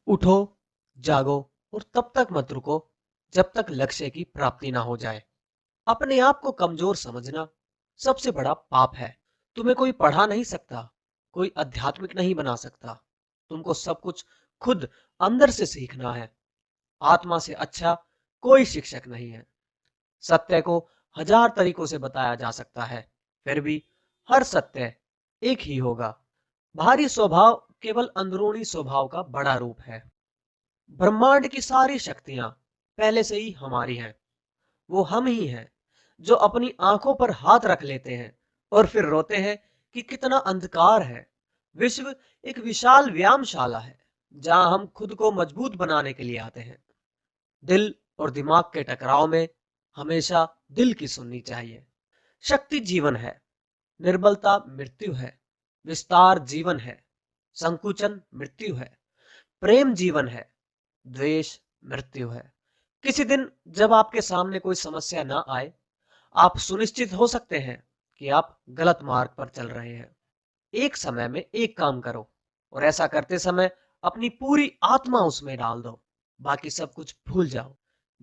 उठो, जागो और तब तक मत रुको जब तक लक्ष्य की प्राप्ति ना हो जाए। अपने आप को कमजोर समझना सबसे बड़ा पाप है। तुम्हें कोई पढ़ा नहीं सकता, कोई आध्यात्मिक नहीं बना सकता। तुमको सब कुछ खुद अंदर से सीखना है। आत्मा से अच्छा कोई शिक्षक नहीं है। सत्य को हजार तरीकों से बताया जा सकता है, फिर भी हर सत्य एक ही होगा। बाहरी स्वभाव केवल अंदरूनी स्वभाव का बड़ा रूप है। ब्रह्मांड की सारी शक्तियां पहले से ही हमारी हैं। वो हम ही हैं जो अपनी आंखों पर हाथ रख लेते हैं और फिर रोते हैं कि कितना अंधकार है। विश्व एक विशाल व्यायामशाला है जहां हम खुद को मजबूत बनाने के लिए आते हैं। दिल और दिमाग के टकराव में हमेशा दिल की सुननी चाहिए। शक्ति जीवन है, निर्बलता मृत्यु है। विस्तार जीवन है, संकुचन मृत्यु है। प्रेम जीवन है, द्वेष मृत्यु है। किसी दिन जब आपके सामने कोई समस्या ना आए, आप सुनिश्चित हो सकते हैं कि आप गलत मार्ग पर चल रहे हैं। एक समय में एक काम करो और ऐसा करते समय अपनी पूरी आत्मा उसमें डाल दो। बाकी सब कुछ भूल जाओ।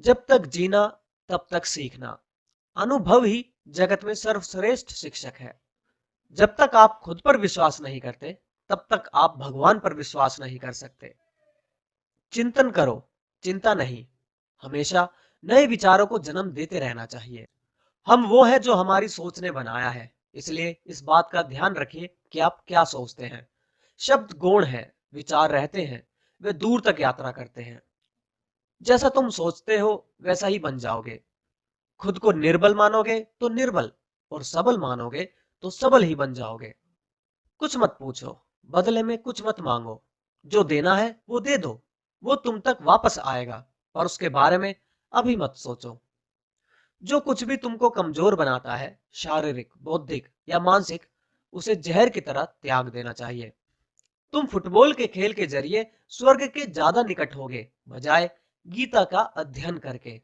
जब तक जीना तब तक सीखना। अनुभव ही जगत में सर्वश्रेष्ठ शिक्षक है। जब तक आप खुद पर विश्वास नहीं करते, तब तक आप भगवान पर विश्वास नहीं कर सकते। चिंतन करो, चिंता नहीं। हमेशा नए विचारों को जन्म देते रहना चाहिए। हम वो है जो हमारी सोच ने बनाया है, इसलिए इस बात का ध्यान रखिए कि आप क्या सोचते हैं। शब्द गौण है, विचार रहते हैं, वे दूर तक यात्रा करते हैं। जैसा तुम सोचते हो वैसा ही बन जाओगे। खुद को निर्बल मानोगे तो निर्बल, और सबल मानोगे तो सबल ही बन जाओगे। कुछ मत पूछो, बदले में कुछ मत मांगो। जो देना है वो दे दो, वो तुम तक वापस आएगा। और उसके बारे में अभी मत सोचो। जो कुछ भी तुमको कमजोर बनाता है, शारीरिक, बौद्धिक या मानसिक, उसे जहर की तरह त्याग देना चाहिए। तुम फुटबॉल के खेल के जरिए स्वर्ग के ज्यादा निकट होगे, बजाय गीता का अध्ययन करके।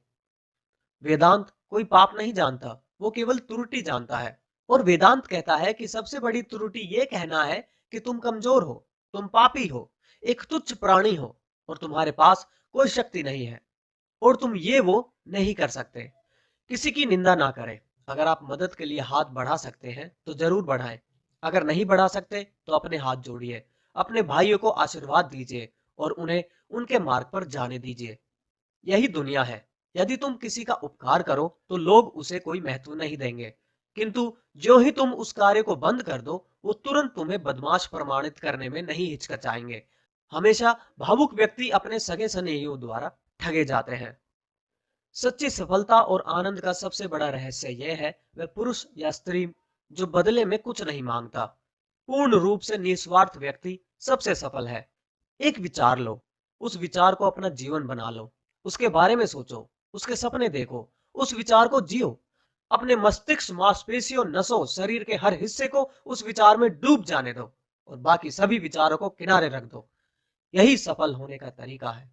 वेदांत कोई पाप नहीं जानता, वो केवल त्रुटि जानता है। और वेदांत कहता है कि सबसे बड़ी त्रुटि ये कहना है कि तुम कमजोर हो, तुम पापी हो, एक तुच्छ प्राणी हो, और तुम्हारे पास कोई शक्ति नहीं है, और तुम ये वो नहीं कर सकते। किसी की निंदा ना करें। अगर आप मदद के लिए हाथ बढ़ा सकते हैं तो जरूर बढ़ाएं। अगर नहीं बढ़ा सकते तो अपने हाथ जोड़िए, अपने भाइयों को आशीर्वाद दीजिए और उन्हें उनके मार्ग पर जाने दीजिए। यही दुनिया है। यदि तुम किसी का उपकार करो तो लोग उसे कोई महत्व नहीं देंगे, किंतु जो ही तुम उस कार्य को बंद कर दो, वो तुरंत तुम्हें बदमाश प्रमाणित करने में नहीं हिचकिचाएंगे। हमेशा भावुक व्यक्ति अपने सगे स्नेहियों द्वारा ठगे जाते हैं। सच्ची सफलता और आनंद का सबसे बड़ा रहस्य यह है, वह पुरुष या स्त्री जो बदले में कुछ नहीं मांगता। पूर्ण रूप से निस्वार्थ व्यक्ति सबसे सफल है। एक विचार लो, उस विचार को अपना जीवन बना लो। उसके बारे में सोचो, उसके सपने देखो, उस विचार को जियो। अपने मस्तिष्क, मांसपेशियों, नसों, शरीर के हर हिस्से को उस विचार में डूब जाने दो और बाकी सभी विचारों को किनारे रख दो। यही सफल होने का तरीका है।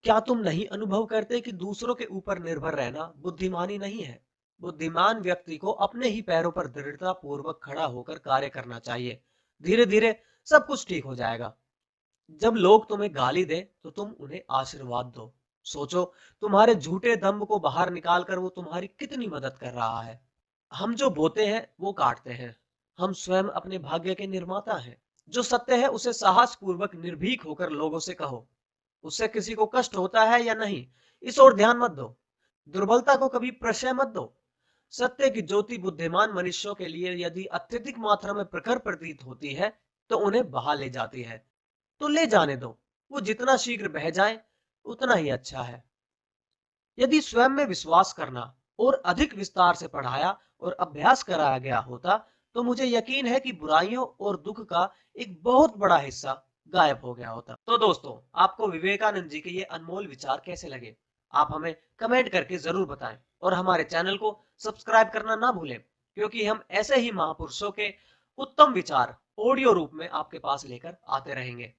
क्या तुम नहीं अनुभव करते कि दूसरों के ऊपर निर्भर रहना बुद्धिमानी नहीं है? बुद्धिमान व्यक्ति को अपने ही पैरों पर दृढ़ता पूर्वक खड़ा होकर कार्य करना चाहिए। धीरे धीरे सब कुछ ठीक हो जाएगा। जब लोग तुम्हें गाली दें तो तुम उन्हें आशीर्वाद दो। सोचो, तुम्हारे झूठे दम्भ को बाहर निकालकर वो तुम्हारी कितनी मदद कर रहा है। हम जो बोते हैं वो काटते हैं। हम स्वयं अपने भाग्य के निर्माता हैं। जो सत्य है उसे साहस पूर्वक निर्भीक होकर लोगों से कहो। उससे किसी को कष्ट होता है या नहीं, इस ओर ध्यान मत दो। दुर्बलता को कभी प्रशय मत दो। सत्य की ज्योति बुद्धिमान मनुष्यों के लिए यदि अत्यधिक मात्रा में प्रखर प्रतीत होती है तो उन्हें बहा ले जाती है। तो ले जाने दो। वो जितना शीघ्र बह जाए उतना ही अच्छा है। यदि स्वयं में विश्वास करना और अधिक विस्तार से पढ़ाया और अभ्यास कराया गया होता तो मुझे यकीन है कि बुराइयों और दुख का एक बहुत बड़ा हिस्सा गायब हो गया होता। तो दोस्तों, आपको विवेकानंद जी के ये अनमोल विचार कैसे लगे, आप हमें कमेंट करके जरूर बताएं और हमारे चैनल को सब्सक्राइब करना ना भूलें, क्योंकि हम ऐसे ही महापुरुषों के उत्तम विचार ऑडियो रूप में आपके पास लेकर आते रहेंगे।